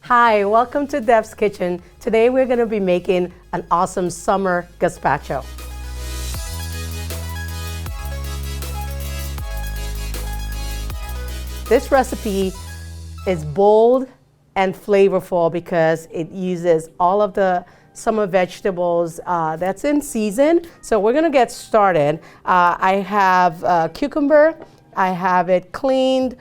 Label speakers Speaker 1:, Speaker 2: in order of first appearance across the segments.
Speaker 1: Hi, welcome to Debb's Kitchen. Today we're going to be making an awesome summer gazpacho. This recipe is bold and flavorful because it uses all of the summer vegetables that's in season. So we're gonna get started. I have cucumber. I have it cleaned,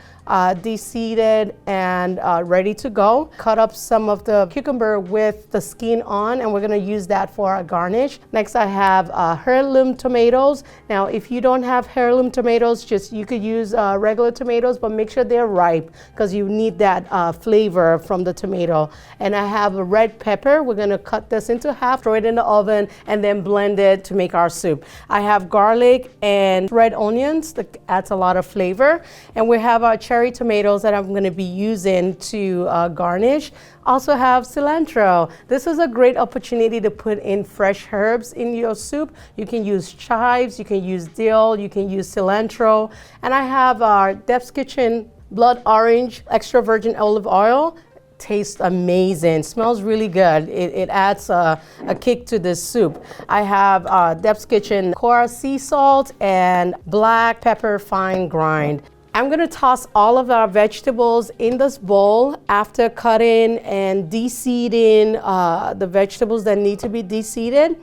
Speaker 1: de-seeded, and ready to go. Cut up some of the cucumber with the skin on, and we're gonna use that for a garnish. Next, I have heirloom tomatoes. Now, if you don't have heirloom tomatoes, you could use regular tomatoes, but make sure they're ripe because you need that flavor from the tomato. And I have a red pepper. We're gonna cut this into half, throw it in the oven, and then blend it to make our soup. I have garlic and red onions that adds a lot of flavor. And we have our cherry tomatoes that I'm going to be using to garnish. Also have cilantro. This is a great opportunity to put in fresh herbs in your soup. You can use chives, you can use dill, you can use cilantro. And I have our Debb's Kitchen blood orange extra virgin olive oil. Tastes amazing, smells really good. It adds a kick to this soup. I have Debb's Kitchen Kora sea salt and black pepper fine grind. I'm gonna toss all of our vegetables in this bowl after cutting and de-seeding the vegetables that need to be de-seeded.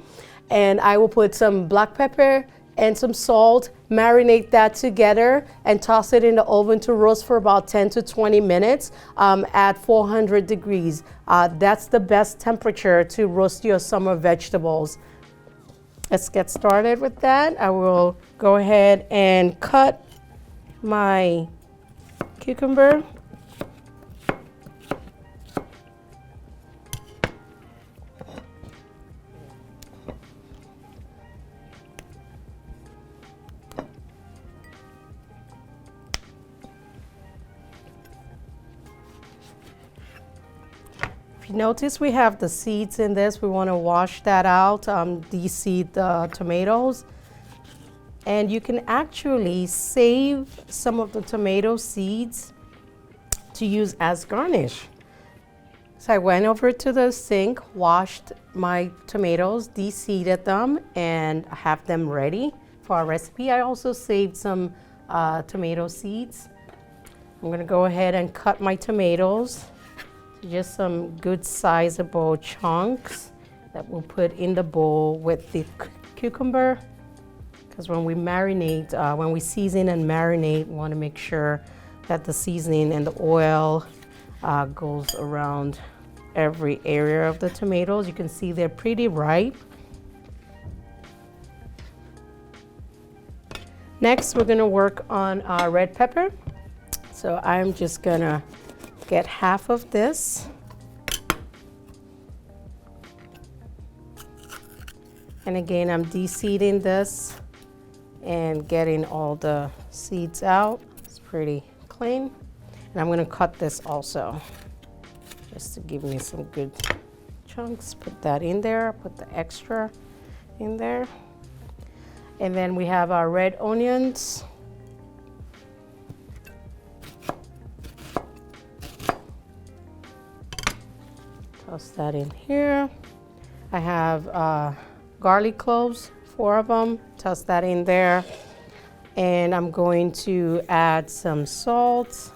Speaker 1: And I will put some black pepper and some salt, marinate that together, and toss it in the oven to roast for about 10 to 20 minutes at 400 degrees. That's the best temperature to roast your summer vegetables. Let's get started with that. I will go ahead and cut my cucumber. If you notice, we have the seeds in this. We want to wash that out, de-seed the tomatoes. And you can actually save some of the tomato seeds to use as garnish. So I went over to the sink, washed my tomatoes, de-seeded them, and have them ready for our recipe. I also saved some tomato seeds. I'm gonna go ahead and cut my tomatoes. Just some good sizable chunks that we'll put in the bowl with the cucumber. Because when we marinate, when we season and marinate, we want to make sure that the seasoning and the oil goes around every area of the tomatoes. You can see they're pretty ripe. Next, we're going to work on our red pepper. So I'm just going to get half of this. And again, I'm de-seeding this and getting all the seeds out. It's pretty clean. And I'm gonna cut this also, just to give me some good chunks. Put that in there, put the extra in there. And then we have our red onions. Toss that in here. I have garlic cloves, 4 of them. Toss that in there. And I'm going to add some salt.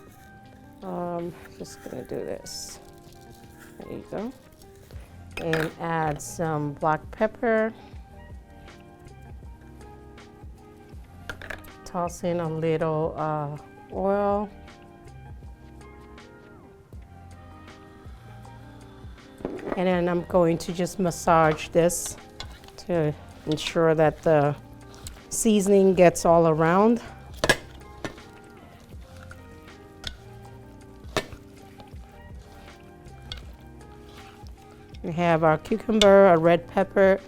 Speaker 1: Just gonna do this. There you go. And add some black pepper. Toss in a little oil. And then I'm going to just massage this to ensure that the seasoning gets all around. We have our cucumber, our red pepper,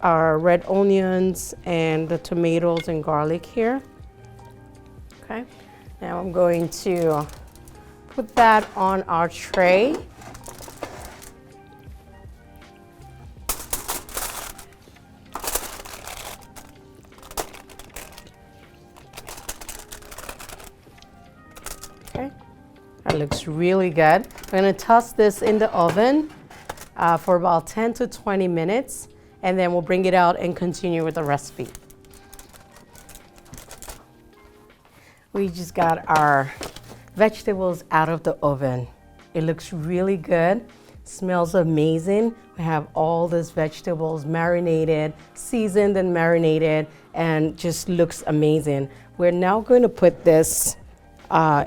Speaker 1: our red onions, and the tomatoes and garlic here. Okay, now I'm going to put that on our tray. It looks really good. We're gonna toss this in the oven for about 10 to 20 minutes, and then we'll bring it out and continue with the recipe. We just got our vegetables out of the oven. It looks really good, smells amazing. We have all these vegetables marinated, seasoned and marinated, and just looks amazing. We're now going to put this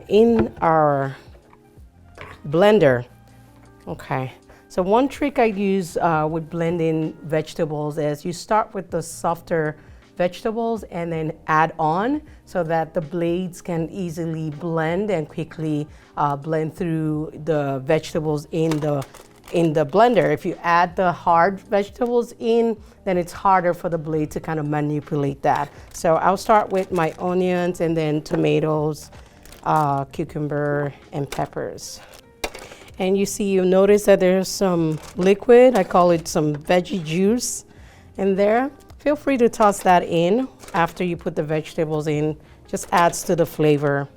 Speaker 1: in our blender. Okay, so one trick I use with blending vegetables is you start with the softer vegetables and then add on so that the blades can easily blend and quickly blend through the vegetables in the blender. If you add the hard vegetables in, then it's harder for the blade to kind of manipulate that. So I'll start with my onions and then tomatoes, cucumber, and peppers. And you notice that there's some liquid, I call it some veggie juice in there. Feel free to toss that in after you put the vegetables in. Just adds to the flavor.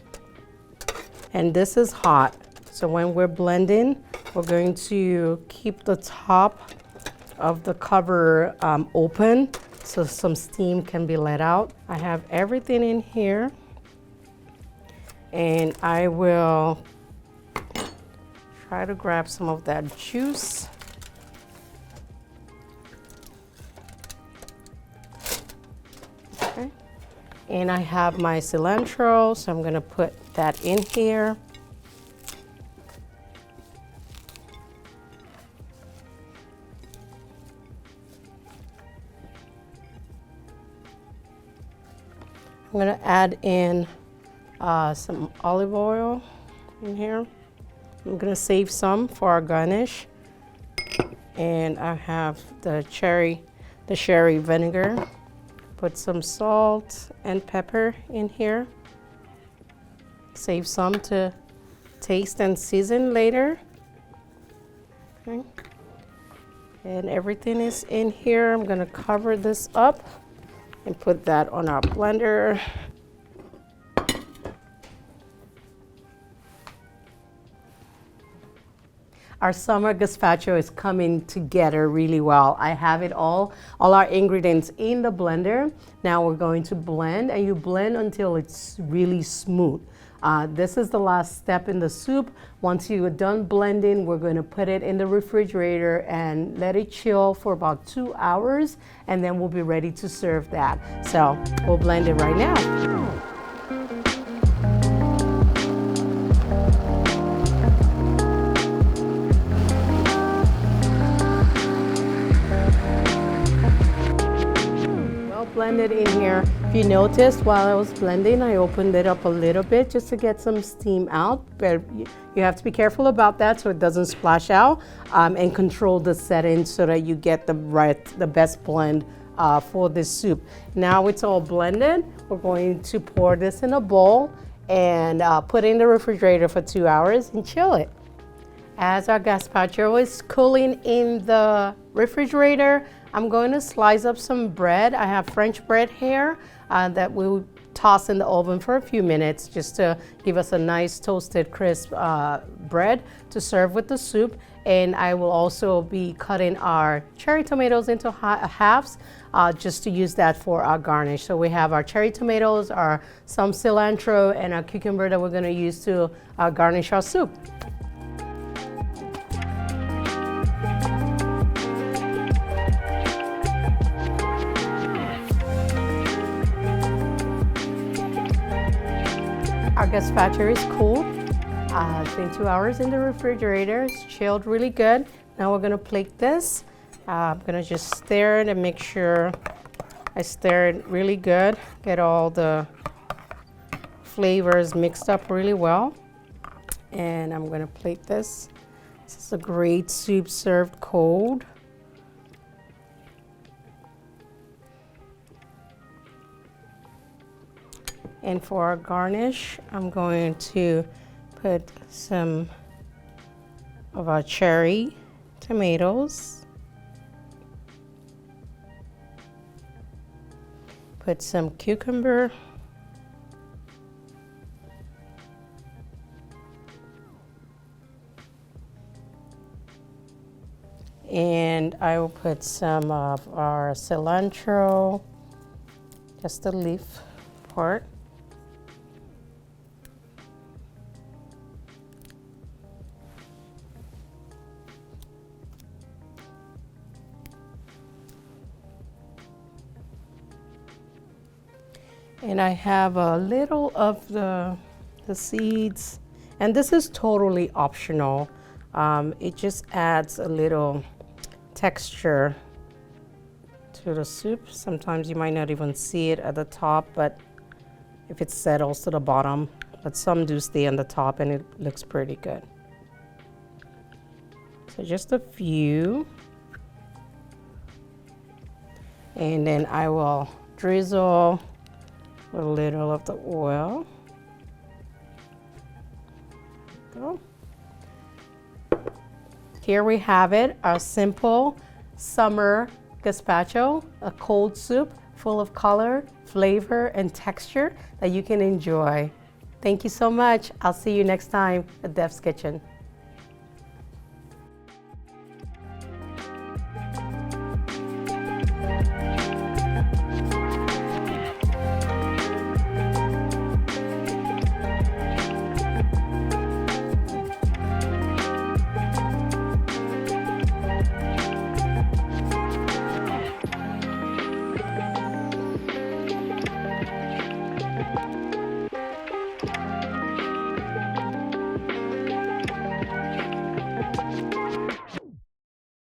Speaker 1: And this is hot. So when we're blending, we're going to keep the top of the cover open so some steam can be let out. I have everything in here, and I will try to grab some of that juice. Okay. And I have my cilantro, so I'm gonna put that in here. I'm gonna add in some olive oil in here. I'm gonna save some for our garnish. And I have the sherry vinegar. Put some salt and pepper in here. Save some to taste and season later. Okay. And everything is in here. I'm gonna cover this up and put that on our blender. Our summer gazpacho is coming together really well. I have it all our ingredients in the blender. Now we're going to blend, and you blend until it's really smooth. This is the last step in the soup. Once you're done blending, we're going to put it in the refrigerator and let it chill for about 2 hours, and then we'll be ready to serve that. So we'll blend it right now. Blended in here. If you noticed, while I was blending, I opened it up a little bit just to get some steam out, but you have to be careful about that so it doesn't splash out, and control the settings so that you get the best blend for this soup. Now it's all blended. We're going to pour this in a bowl and put it in the refrigerator for 2 hours and chill it. As our gazpacho is cooling in the refrigerator, I'm going to slice up some bread. I have French bread here that we'll toss in the oven for a few minutes just to give us a nice toasted crisp bread to serve with the soup. And I will also be cutting our cherry tomatoes into halves just to use that for our garnish. So we have our cherry tomatoes, some cilantro, and a cucumber that we're going to use to garnish our soup. Our gazpacho is cool. It's been 2 hours in the refrigerator. It's chilled really good. Now we're gonna plate this. I'm gonna just stir it and make sure I stir it really good. Get all the flavors mixed up really well. And I'm gonna plate this. This is a great soup served cold. And for our garnish, I'm going to put some of our cherry tomatoes. Put some cucumber. And I will put some of our cilantro, just the leaf part. And I have a little of the seeds, and this is totally optional. It just adds a little texture to the soup. Sometimes you might not even see it at the top, but if it settles to the bottom, but some do stay on the top and it looks pretty good. So just a few. And then I will drizzle a little of the oil. Go. Here we have it, our simple summer gazpacho, a cold soup full of color, flavor, and texture that you can enjoy. Thank you so much. I'll see you next time at Debb's Kitchen.